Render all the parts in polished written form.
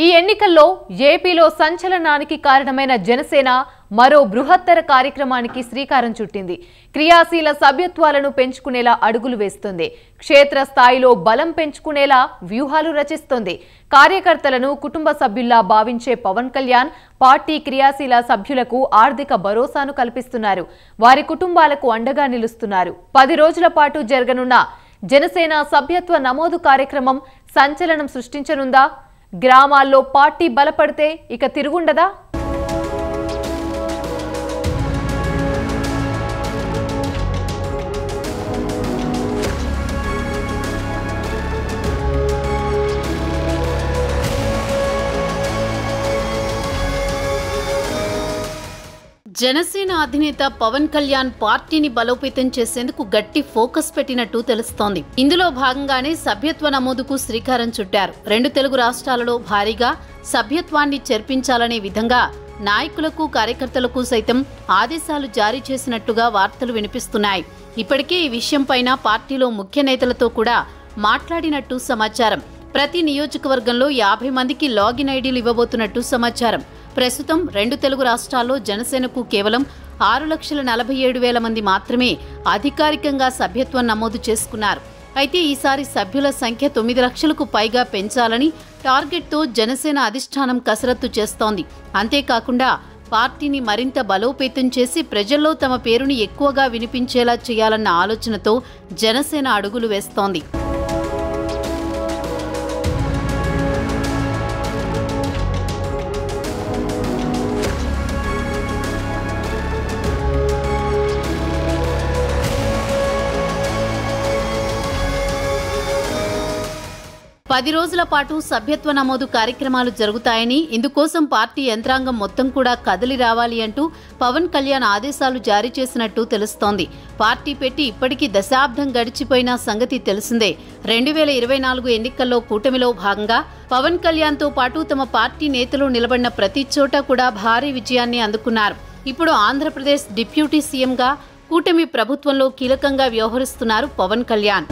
ఈ ఎన్నికల్లో ఏపీలో సంచలనానికి కారణమైన జనసేన మరో బృహత్తర కార్యక్రమానికి శ్రీకారం చుట్టింది. క్రియాశీల సభ్యత్వాలను పెంచుకునేలా అడుగులు వేస్తుంది. క్షేత్ర స్థాయిలో బలం పెంచుకునేలా వ్యూహాలు రచిస్తుంది. కార్యకర్తలను కుటుంబ సభ్యుల్లా భావించే పవన్ కళ్యాణ్ పార్టీ క్రియాశీల సభ్యులకు ఆర్థిక భరోసాను కల్పిస్తున్నారు. వారి కుటుంబాలకు అండగా నిలుస్తున్నారు. 10 రోజుల పాటు జరగనున్న జనసేన సభ్యత్వ నమోదు కార్యక్రమం సంచలనం సృష్టించనుందా? గ్రామాల్లో పార్టీ బలపడితే ఇక తిరుగుండదా? జనసేన అధినేత పవన్ కళ్యాణ్ పార్టీని బలోపేతం చేసేందుకు గట్టి ఫోకస్ పెట్టినట్టు తెలుస్తోంది. ఇందులో భాగంగానే సభ్యత్వ నమోదుకు శ్రీకారం చుట్టారు. 2 తెలుగు రాష్ట్రాలలో భారీగా సభ్యత్వాన్ని చేర్పించాలనే విధంగా నాయకులకు కార్యకర్తలకు సైతం ఆదేశాలు జారీ చేసినట్టుగా వార్తలు వినిపిస్తున్నాయి. ఇప్పటికే ఈ విషయంపైన పార్టీలో ముఖ్య నేతలతో కూడా మాట్లాడినట్టు సమాచారం. ప్రతి నియోజకవర్గంలో 50 మందికి లాగిన్ ఐడీలు ఇవ్వబోతున్నట్టు సమాచారం. ప్రస్తుతం 2 తెలుగు రాష్ట్రాల్లో జనసేనకు కేవలం 6,47,000 మంది మాత్రమే అధికారికంగా సభ్యత్వం నమోదు చేసుకున్నారు. అయితే ఈసారి సభ్యుల సంఖ్య 9 లక్షలకు పైగా పెంచాలని టార్గెట్తో జనసేన అధిష్టానం కసరత్తు చేస్తోంది. అంతేకాకుండా పార్టీని మరింత బలోపేతం చేసి ప్రజల్లో తమ పేరుని ఎక్కువగా వినిపించేలా చేయాలన్న ఆలోచనతో జనసేన అడుగులు వేస్తోంది. పది రోజుల పాటు సభ్యత్వ నమోదు కార్యక్రమాలు జరుగుతాయని, ఇందుకోసం పార్టీ యంత్రాంగం మొత్తం కూడా కదిలి రావాలి అంటూ పవన్ కళ్యాణ్ ఆదేశాలు జారీ చేసినట్టు తెలుస్తోంది. పార్టీ పెట్టి ఇప్పటికీ దశాబ్దం గడిచిపోయిన సంగతి తెలిసిందే. 2024 ఎన్నికల్లో కూటమిలో భాగంగా పవన్ కళ్యాణ్తో పాటు తమ పార్టీ నేతలు నిలబడిన ప్రతి చోట కూడా భారీ విజయాన్ని అందుకున్నారు. ఇప్పుడు ఆంధ్రప్రదేశ్ డిప్యూటీ సీఎంగా కూటమి ప్రభుత్వంలో కీలకంగా వ్యవహరిస్తున్నారు పవన్ కళ్యాణ్.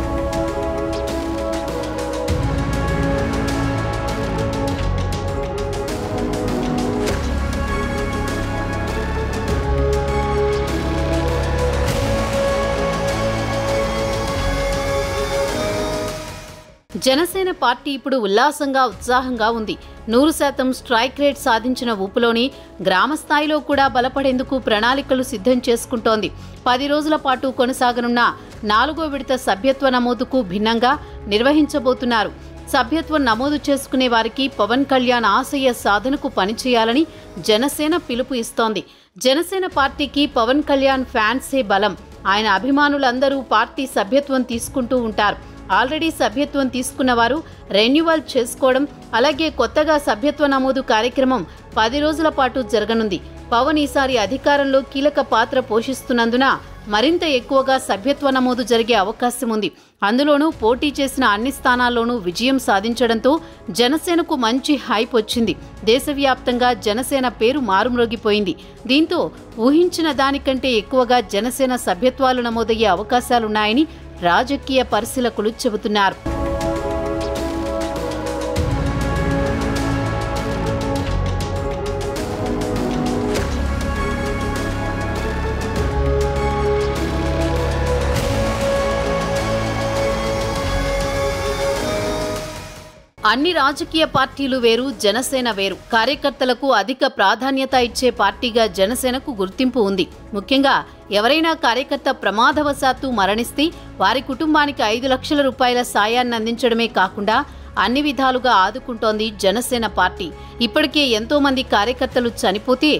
జనసేన పార్టీ ఇప్పుడు ఉల్లాసంగా ఉత్సాహంగా ఉంది. 100% స్ట్రైక్ రేట్ సాధించిన ఊపులోని గ్రామ స్థాయిలో కూడా బలపడేందుకు ప్రణాళికలు సిద్ధం చేసుకుంటోంది. 10 రోజుల పాటు కొనసాగనున్న 4వ విడత సభ్యత్వ నమోదుకు భిన్నంగా నిర్వహించబోతున్నారు. సభ్యత్వం నమోదు చేసుకునే వారికి పవన్ కళ్యాణ్ ఆశయ సాధనకు పనిచేయాలని జనసేన పిలుపు ఇస్తోంది. జనసేన పార్టీకి పవన్ కళ్యాణ్ ఫ్యాన్సే బలం. ఆయన అభిమానులందరూ పార్టీ సభ్యత్వం తీసుకుంటూ ఉంటారు. ఆల్రెడీ సభ్యత్వం తీసుకున్న వారు రెన్యువల్ చేసుకోవడం, అలాగే కొత్తగా సభ్యత్వ నమోదు కార్యక్రమం 10 రోజుల పాటు జరగనుంది. పవన్ ఈసారి అధికారంలో కీలక పాత్ర పోషిస్తున్నందున మరింత ఎక్కువగా సభ్యత్వ నమోదు జరిగే అవకాశం ఉంది. అందులోనూ పోటీ చేసిన అన్ని స్థానాల్లోనూ విజయం సాధించడంతో జనసేనకు మంచి హైప్ వచ్చింది. దేశవ్యాప్తంగా జనసేన పేరు మారుమ్రోగిపోయింది. దీంతో ఊహించిన దానికంటే ఎక్కువగా జనసేన సభ్యత్వాలు నమోదయ్యే అవకాశాలున్నాయని రాజకీయ పరిశీలకులు చెబుతున్నారు. అన్ని రాజకీయ పార్టీలు వేరు, జనసేన వేరు. కార్యకర్తలకు అధిక ప్రాధాన్యత ఇచ్చే పార్టీగా జనసేనకు గుర్తింపు ఉంది. ముఖ్యంగా ఎవరైనా కార్యకర్త ప్రమాదవశాత్తు మరణిస్తే వారి కుటుంబానికి 5 లక్షల రూపాయల సాయాన్ని అందించడమే కాకుండా అన్ని విధాలుగా ఆదుకుంటోంది జనసేన పార్టీ. ఇప్పటికే ఎంతో మంది కార్యకర్తలు చనిపోతే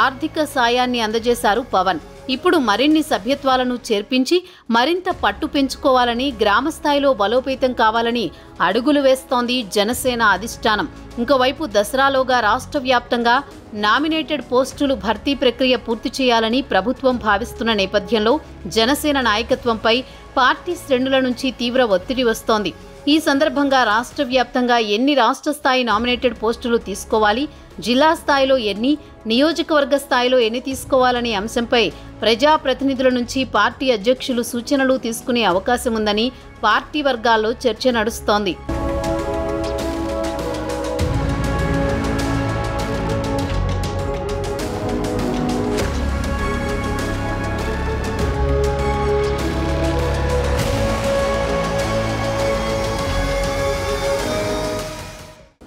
ఆర్థిక సాయాన్ని అందజేశారు పవన్. ఇప్పుడు మరిన్ని సభ్యత్వాలను చేర్పించి మరింత పట్టు పెంచుకోవాలని, గ్రామస్థాయిలో బలోపేతం కావాలని అడుగులు వేస్తోంది జనసేన అధిష్టానం. ఇంకోవైపు దసరాలోగా రాష్ట్ర వ్యాప్తంగా నామినేటెడ్ పోస్టులు భర్తీ ప్రక్రియ పూర్తి చేయాలని ప్రభుత్వం భావిస్తున్న నేపథ్యంలో జనసేన నాయకత్వంపై పార్టీ శ్రేణుల నుంచి తీవ్ర ఒత్తిడి వస్తోంది. ఈ సందర్భంగా రాష్ట్ర వ్యాప్తంగా ఎన్ని రాష్ట్ర స్థాయి నామినేటెడ్ పోస్టులు తీసుకోవాలి, జిల్లా స్థాయిలో ఎన్ని, నియోజకవర్గ స్థాయిలో ఎన్ని తీసుకోవాలనే అంశంపై ప్రజాప్రతినిధుల నుంచి పార్టీ అధ్యక్షులు సూచనలు తీసుకునే అవకాశం ఉందని పార్టీ వర్గాల్లో చర్చ నడుస్తోంది.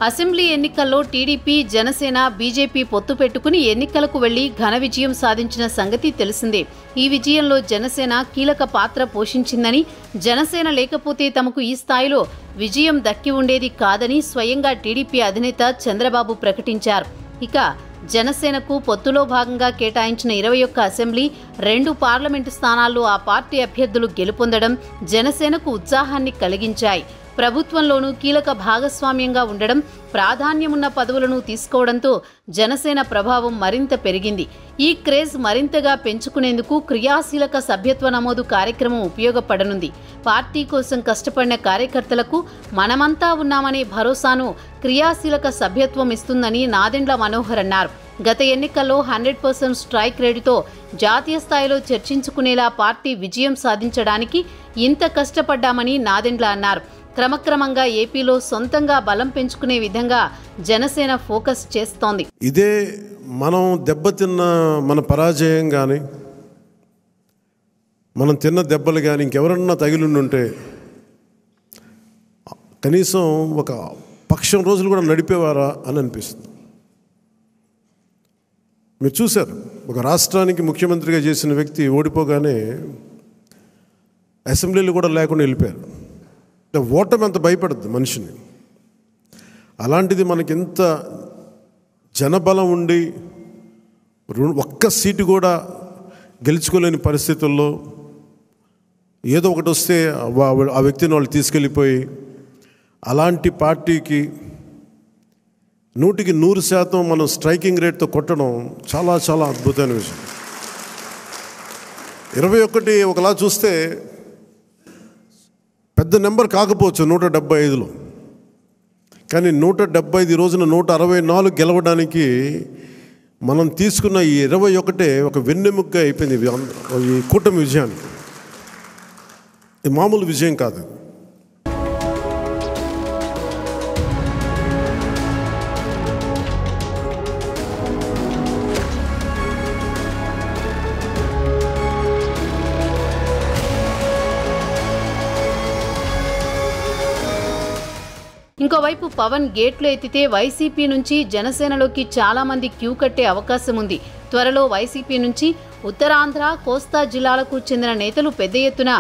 అసెంబ్లీ ఎన్నికల్లో టీడీపీ, జనసేన, బీజేపీ పొత్తు పెట్టుకుని ఎన్నికలకు వెళ్లి ఘన విజయం సాధించిన సంగతి తెలిసిందే. ఈ విజయంలో జనసేన కీలక పాత్ర పోషించిందని, జనసేన లేకపోతే తమకు ఈ స్థాయిలో విజయం దక్కి ఉండేది కాదని స్వయంగా టీడీపీ అధినేత చంద్రబాబు ప్రకటించారు. ఇక జనసేనకు పొత్తులో భాగంగా కేటాయించిన 21 అసెంబ్లీ, 2 పార్లమెంటు స్థానాల్లో ఆ పార్టీ అభ్యర్థులు గెలుపొందడం జనసేనకు ఉత్సాహాన్ని కలిగించాయి. ప్రభుత్వంలోనూ కీలక భాగస్వామ్యంగా ఉండడం, ప్రాధాన్యమున్న పదవులను తీసుకోవడంతో జనసేన ప్రభావం మరింత పెరిగింది. ఈ క్రేజ్ మరింతగా పెంచుకునేందుకు క్రియాశీలక సభ్యత్వ నమోదు కార్యక్రమం ఉపయోగపడనుంది. పార్టీ కోసం కష్టపడిన కార్యకర్తలకు మనమంతా ఉన్నామనే భరోసాను క్రియాశీలక సభ్యత్వం ఇస్తుందని నాదెండ్ల మనోహర్ అన్నారు. గత ఎన్నికల్లో 100% స్ట్రైక్ రేటుతో జాతీయ స్థాయిలో చర్చించుకునేలా పార్టీ విజయం సాధించడానికి ఇంత కష్టపడ్డామని నాదెండ్ల అన్నారు. క్రమక్రమంగా ఏపీలో సొంతంగా బలం పెంచుకునే విధంగా జనసేన ఫోకస్ చేస్తోంది. ఇదే మనం దెబ్బతిన్న మన పరాజయం కానీ, మనం తిన్న దెబ్బలు కానీ ఇంకెవరన్నా తగిలిండుంటే కనీసం ఒక పక్షం రోజులు కూడా నడిపేవారా అని అనిపిస్తుంది. మీరు చూశారు, ఒక రాష్ట్రానికి ముఖ్యమంత్రిగా చేసిన వ్యక్తి ఓడిపోగానే అసెంబ్లీలు కూడా లేకుండా వెళ్ళిపోయారు. ఓటమి అంత భయపడుద్ది మనిషిని. అలాంటిది మనకి ఎంత జనబలం ఉండి ఒక్క సీటు కూడా గెలుచుకోలేని పరిస్థితుల్లో ఏదో ఒకటి వస్తే ఆ వ్యక్తిని వాళ్ళు తీసుకెళ్ళిపోయి అలాంటి పార్టీకి 100% మనం స్ట్రైకింగ్ రేట్తో కొట్టడం చాలా చాలా అద్భుతమైన విషయం. 21 ఒకలా చూస్తే పెద్ద నెంబర్ కాకపోవచ్చు 175లో, కానీ 175 రోజున 164 గెలవడానికి మనం తీసుకున్న ఈ 21 ఒక వెన్నెముకగా అయిపోయింది ఈ కూటమి విజయాన్ని. ఇది మామూలు విజయం కాదు. ఇంకోవైపు పవన్ గేట్లు ఎత్తితే వైసీపీ నుంచి జనసేనలోకి చాలా మంది క్యూ కట్టే అవకాశం ఉంది. త్వరలో వైసీపీ నుంచి ఉత్తరాంధ్ర, కోస్తా జిల్లాలకు చెందిన నేతలు పెద్ద ఎత్తున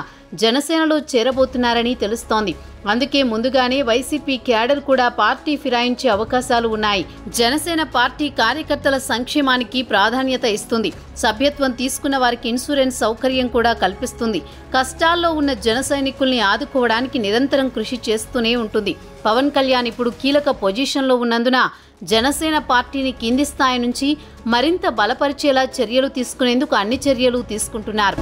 జనసేనలో చేరబోతున్నారని తెలుస్తోంది. అందుకే ముందుగానే వైసీపీ క్యాడర్ కూడా పార్టీ ఫిరాయించే అవకాశాలు ఉన్నాయి. జనసేన పార్టీ కార్యకర్తల సంక్షేమానికి ప్రాధాన్యత ఇస్తుంది. సభ్యత్వం తీసుకున్న వారికి ఇన్సూరెన్స్ సౌకర్యం కూడా కల్పిస్తుంది. కష్టాల్లో ఉన్న జన సైనికుల్ని ఆదుకోవడానికి నిరంతరం కృషి చేస్తూనే ఉంటుంది. పవన్ కళ్యాణ్ ఇప్పుడు కీలక పొజిషన్లో ఉన్నందున జనసేన పార్టీని కింది స్థాయి నుంచి మరింత బలపరిచేలా చర్యలు తీసుకునేందుకు అన్ని చర్యలు తీసుకుంటున్నారు.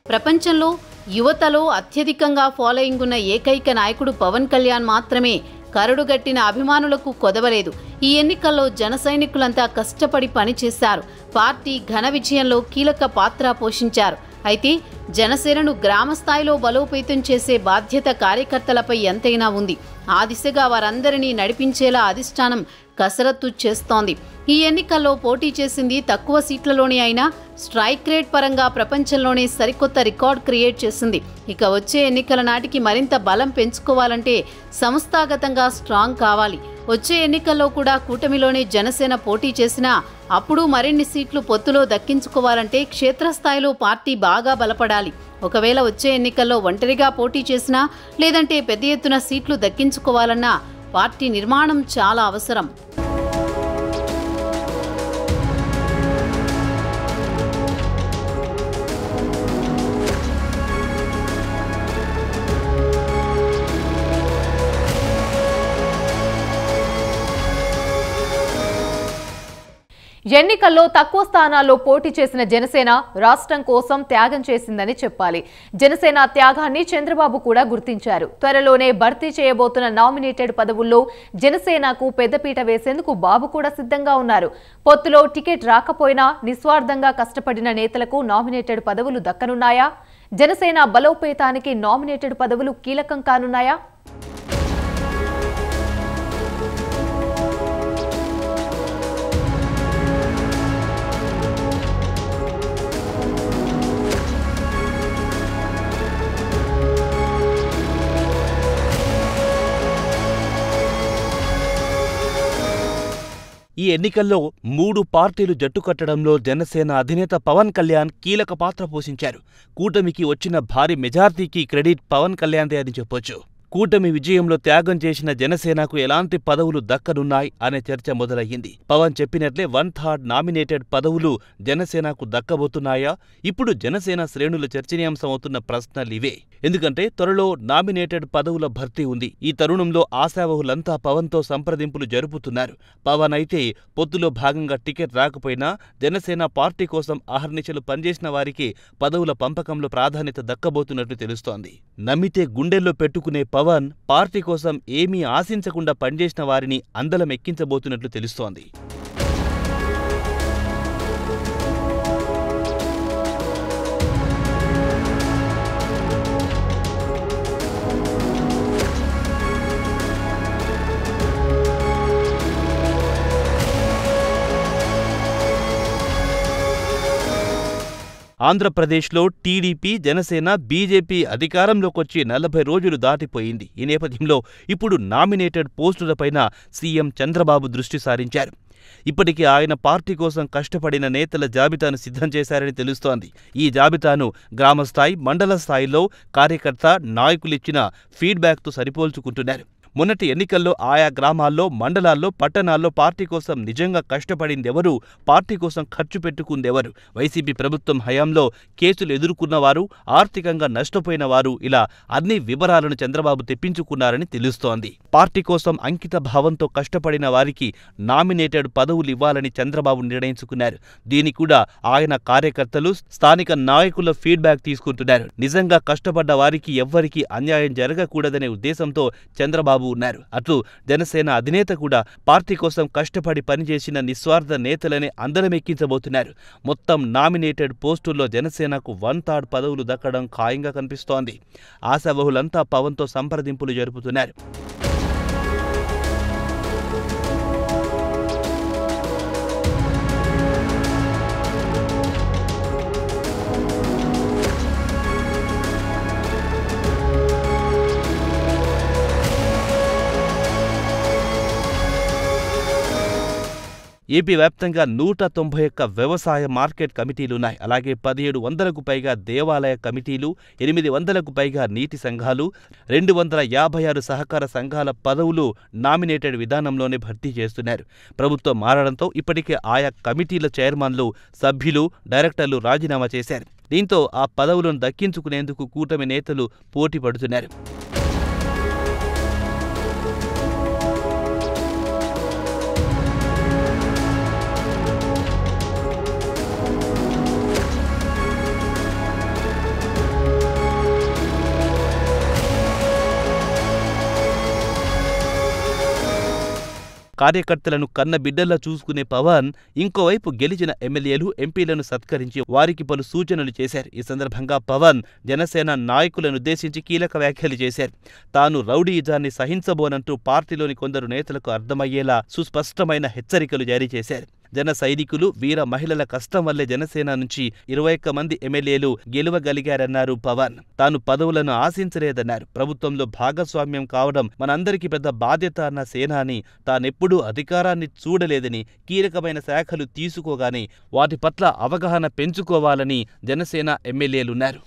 ప్రపంచంలో యువతలో అత్యధికంగా ఫాలోయింగ్ ఉన్న ఏకైక నాయకుడు పవన్ కళ్యాణ్ మాత్రమే. కరడుగట్టిన అభిమానులకు కొదవలేదు. ఈ ఎన్నికల్లో జన సైనికులంతా కష్టపడి పనిచేశారు. పార్టీ ఘన విజయంలో కీలక పాత్ర పోషించారు. అయితే జనసేనను గ్రామ స్థాయిలో బలోపేతం చేసే బాధ్యత కార్యకర్తలపై ఎంతైనా ఉంది. ఆ దిశగా వారందరినీ నడిపించేలా అధిష్టానం కసరత్తు చేస్తోంది. ఈ ఎన్నికల్లో పోటీ చేసింది తక్కువ సీట్లలోనే అయినా స్ట్రైక్ రేట్ పరంగా ప్రపంచంలోనే సరికొత్త రికార్డ్ క్రియేట్ చేసింది. ఇక వచ్చే ఎన్నికల నాటికి మరింత బలం పెంచుకోవాలంటే సంస్థాగతంగా స్ట్రాంగ్ కావాలి. వచ్చే ఎన్నికల్లో కూడా కూటమిలోనే జనసేన పోటీ చేసినా అప్పుడు మరిన్ని సీట్లు పొత్తులో దక్కించుకోవాలంటే క్షేత్రస్థాయిలో పార్టీ బాగా బలపడాలి. ఒకవేళ వచ్చే ఎన్నికల్లో ఒంటరిగా పోటీ చేసినా లేదంటే పెద్ద ఎత్తున సీట్లు దక్కించుకోవాలన్నా పార్టీ నిర్మాణం చాలా అవసరం. ఎన్నికల్లో తక్కువ స్థానాల్లో పోటీ చేసిన జనసేన రాష్ట్రం కోసం త్యాగం చేసిందని చెప్పాలి. జనసేన త్యాగాన్ని చంద్రబాబు కూడా గుర్తించారు. త్వరలోనే భర్తీ చేయబోతున్న నామినేటెడ్ పదవుల్లో జనసేనకు పెద్దపీట వేసేందుకు బాబు కూడా సిద్ధంగా ఉన్నారు. పొత్తులో టికెట్ రాకపోయినా నిస్వార్థంగా కష్టపడిన నేతలకు నామినేటెడ్ పదవులు దక్కనున్నాయా? జనసేన బలోపేతానికి నామినేటెడ్ పదవులు కీలకం కానున్నాయా? ఈ ఎన్నికల్లో 3 పార్టీలు జట్టు కట్టడంలో జనసేన అధినేత పవన్ కళ్యాణ్ కీలక పాత్ర పోషించారు. కూటమికి వచ్చిన భారీ మెజార్టీకి క్రెడిట్ పవన్ కళ్యాణ్దే అని చెప్పొచ్చు. కూటమి విజయంలో త్యాగం చేసిన జనసేనకు ఎలాంటి పదవులు దక్కనున్నాయి అనే చర్చ మొదలయ్యింది. పవన్ చెప్పినట్లే 1/3 నామినేటెడ్ పదవులు జనసేనకు దక్కబోతున్నాయా? ఇప్పుడు జనసేన శ్రేణులు చర్చనీయాంశమవుతున్న ప్రశ్నలివే. ఎందుకంటే త్వరలో నామినేటెడ్ పదవుల భర్తీ ఉంది. ఈ తరుణంలో ఆశావహులంతా పవన్తో సంప్రదింపులు జరుపుతున్నారు. పవన్ అయితే పొత్తులో భాగంగా టికెట్ రాకపోయినా జనసేన పార్టీ కోసం అహర్నిశలు పనిచేసిన వారికి పదవుల పంపకంలో ప్రాధాన్యత దక్కబోతున్నట్లు తెలుస్తోంది. నమ్మితే గుండెల్లో పెట్టుకునే పవన్ పార్టీ కోసం ఏమీ ఆశించకుండా పనిచేసిన వారిని అందలం ఎక్కించబోతున్నట్లు తెలుస్తోంది. ఆంధ్రప్రదేశ్లో టీడీపీ, జనసేన, బీజేపీ అధికారంలోకొచ్చి 40 రోజులు దాటిపోయింది. ఈ నేపథ్యంలో ఇప్పుడు నామినేటెడ్ పోస్టులపైన సీఎం చంద్రబాబు దృష్టి సారించారు. ఇప్పటికే ఆయన పార్టీ కోసం కష్టపడిన నేతల జాబితాను సిద్ధం చేశారని తెలుస్తోంది. ఈ జాబితాను గ్రామస్థాయి, మండల స్థాయిలో కార్యకర్త, నాయకులిచ్చిన ఫీడ్బ్యాక్తో సరిపోల్చుకుంటున్నారు. మొన్నటి ఎన్నికల్లో ఆయా గ్రామాల్లో, మండలాల్లో, పట్టణాల్లో పార్టీ కోసం నిజంగా కష్టపడిందెవరు? పార్టీ కోసం ఖర్చు పెట్టుకుందెవరు? వైసీపీ ప్రభుత్వం హయాంలో కేసులు ఎదుర్కొన్నవారు, ఆర్థికంగా నష్టపోయిన వారు, ఇలా అన్ని వివరాలను చంద్రబాబు తెప్పించుకున్నారని తెలుస్తోంది. పార్టీ కోసం అంకిత భావంతో కష్టపడిన వారికి నామినేటెడ్ పదవులు ఇవ్వాలని చంద్రబాబు నిర్ణయించుకున్నారు. దీనికి కూడా ఆయన కార్యకర్తలు, స్థానిక నాయకుల ఫీడ్బ్యాక్ తీసుకుంటున్నారు. నిజంగా కష్టపడ్డ వారికి ఎవ్వరికీ అన్యాయం జరగకూడదనే ఉద్దేశంతో చంద్రబాబు ఉన్నారు. అట్లు జనసేన అధినేత కూడా పార్టీ కోసం కష్టపడి పనిచేసిన నిస్వార్థ నేతలనే అందలమెక్కించబోతున్నారు. మొత్తం నామినేటెడ్ పోస్టుల్లో జనసేనకు 1/3 పదవులు దక్కడం ఖాయంగా కనిపిస్తోంది. ఆశావహులంతా పవన్తో సంప్రదింపులు జరుపుతున్నారు. ఏపీ వ్యాప్తంగా 191 వ్యవసాయ మార్కెట్ కమిటీలున్నాయి. అలాగే 1700కు పైగా దేవాలయ కమిటీలు, 800కు పైగా నీటి సంఘాలు, 256 సహకార సంఘాల పదవులు నామినేటెడ్ విధానంలోనే భర్తీ చేస్తున్నారు. ప్రభుత్వం మారడంతో ఇప్పటికే ఆయా కమిటీల చైర్మన్లు, సభ్యులు, డైరెక్టర్లు రాజీనామా చేశారు. దీంతో ఆ పదవులను దక్కించుకునేందుకు కూటమి నేతలు పోటీ పడుతున్నారు. కార్యకర్తలను కన్నబిడ్డల్లా చూసుకునే పవన్ ఇంకోవైపు గెలిచిన ఎమ్మెల్యేలు, ఎంపీలను సత్కరించి వారికి పలు సూచనలు చేశారు. ఈ సందర్భంగా పవన్ జనసేన నాయకులనుద్దేశించి కీలక వ్యాఖ్యలు చేశారు. తాను రౌడీయిజాన్ని సహించబోనంటూ పార్టీలోని కొందరు నేతలకు అర్థమయ్యేలా సుస్పష్టమైన హెచ్చరికలు జారీ చేశారు. జన సైనికులు, వీర మహిళల కష్టం వల్లే జనసేన నుంచి 21 మంది ఎమ్మెల్యేలు గెలువగలిగారన్నారు పవన్. తాను పదవులను ఆశించలేదన్నారు. ప్రభుత్వంలో భాగస్వామ్యం కావడం మనందరికీ పెద్ద బాధ్యత అన్న సేనాని తానెప్పుడూ అధికారాన్ని చూడలేదని, కీలకమైన శాఖలు తీసుకోగానే వాటి పట్ల అవగాహన పెంచుకోవాలని జనసేన ఎమ్మెల్యేలున్నారు.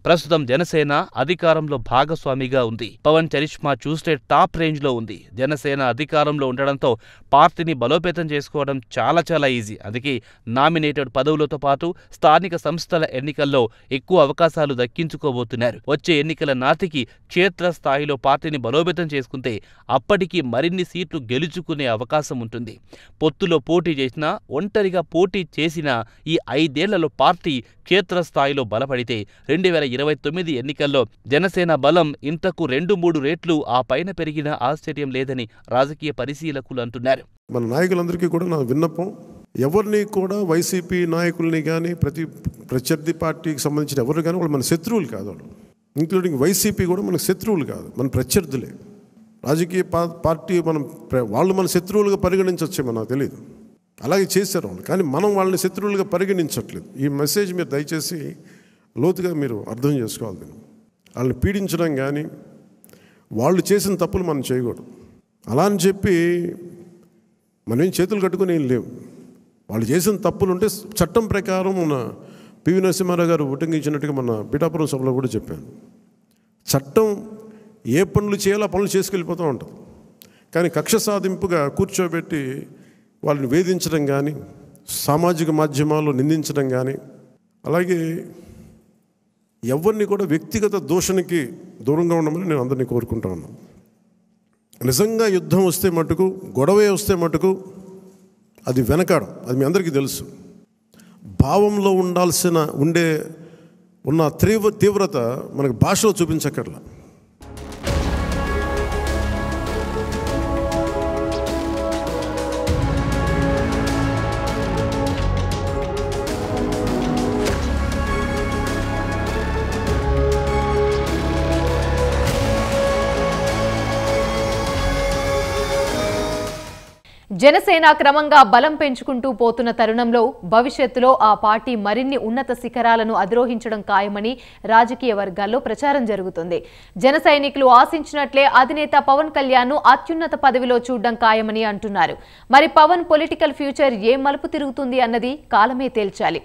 ప్రస్తుతం జనసేన అధికారంలో భాగస్వామిగా ఉంది. పవన్ చరిష్మా చూస్తే టాప్ రేంజ్లో ఉంది. జనసేన అధికారంలో ఉండడంతో పార్టీని బలోపేతం చేసుకోవడం చాలా ఈజీ. అందుకే నామినేటెడ్ పదవులతో పాటు స్థానిక సంస్థల ఎన్నికల్లో ఎక్కువ అవకాశాలు దక్కించుకోబోతున్నారు. వచ్చే ఎన్నికల నాటికి క్షేత్రస్థాయిలో పార్టీని బలోపేతం చేసుకుంటే అప్పటికి మరిన్ని సీట్లు గెలుచుకునే అవకాశం ఉంటుంది. పొత్తులో పోటీ చేసినా, ఒంటరిగా పోటీ చేసినా ఈ 5 ఏళ్లలో పార్టీ క్షేత్రస్థాయిలో బలపడితే 2029 ఎన్నికల్లో జనసేన బలం ఇంతకు 2-3 రెట్లు ఆ పైన పెరిగిన ఆశ్చర్యం లేదని రాజకీయ పరిశీలకులు అంటున్నారు. మన నాయకులందరికీ కూడా నా విన్నపం, ఎవరిని కూడా వైసీపీ నాయకుల్ని కానీ ప్రత్యర్థి పార్టీకి సంబంధించిన ఎవరు కానీ వాళ్ళు మన శత్రువులు కాదు. వాళ్ళు ఇంక్లూడింగ్ వైసీపీ కూడా మనకు శత్రువులు కాదు, మన ప్రత్యర్థులే. రాజకీయ పార్టీ వాళ్ళు మన శత్రువులుగా పరిగణించవచ్చేమో నాకు తెలియదు, అలాగే చేశారు వాళ్ళు. కానీ మనం వాళ్ళని శత్రువులుగా పరిగణించట్లేదు. ఈ మెసేజ్ మీరు దయచేసి లోతుగా మీరు అర్థం చేసుకోవాలి. వాళ్ళని పీడించడం కానీ వాళ్ళు చేసిన తప్పులు మనం చేయకూడదు. అలా అని చెప్పి మనం ఏం చేతులు కట్టుకుని ఏం లేవు. వాళ్ళు చేసిన తప్పులు ఉంటే చట్టం ప్రకారం మన పివి నరసింహారావు గారు ఉటంకించినట్టుగా మన పిఠాపురం సభలో కూడా చెప్పాను. చట్టం ఏ పనులు చేయాలో ఆ పనులు చేసుకెళ్ళిపోతూ ఉంటుంది. కానీ కక్ష సాధింపుగా కూర్చోబెట్టి వాళ్ళని వేధించడం కానీ, సామాజిక మాధ్యమాల్లో నిందించడం కానీ, అలాగే ఎవరిని కూడా వ్యక్తిగత దూషణకి దూరంగా ఉండమని నేను అందరినీ కోరుకుంటా ఉన్నాను. నిజంగా యుద్ధం వస్తే మటుకు, గొడవే వస్తే మటుకు అది వెనకాడం, అది మీ అందరికీ తెలుసు. భావంలో ఉన్న తీవ్రత మనకు భాషలో చూపించక్కర్లా. జనసేన క్రమంగా బలం పెంచుకుంటూ పోతున్న తరుణంలో భవిష్యత్తులో ఆ పార్టీ మరిన్ని ఉన్నత శిఖరాలను అధిరోహించడం ఖాయమని రాజకీయ వర్గాల్లో ప్రచారం జరుగుతుంది. జన సైనికులు ఆశించినట్లే అధినేత పవన్ కళ్యాణ్ ను అత్యున్నత పదవిలో చూడడం ఖాయమని అంటున్నారు. మరి పవన్ పొలిటికల్ ఫ్యూచర్ ఏ మలుపు తిరుగుతుంది అన్నది కాలమే తేల్చాలి.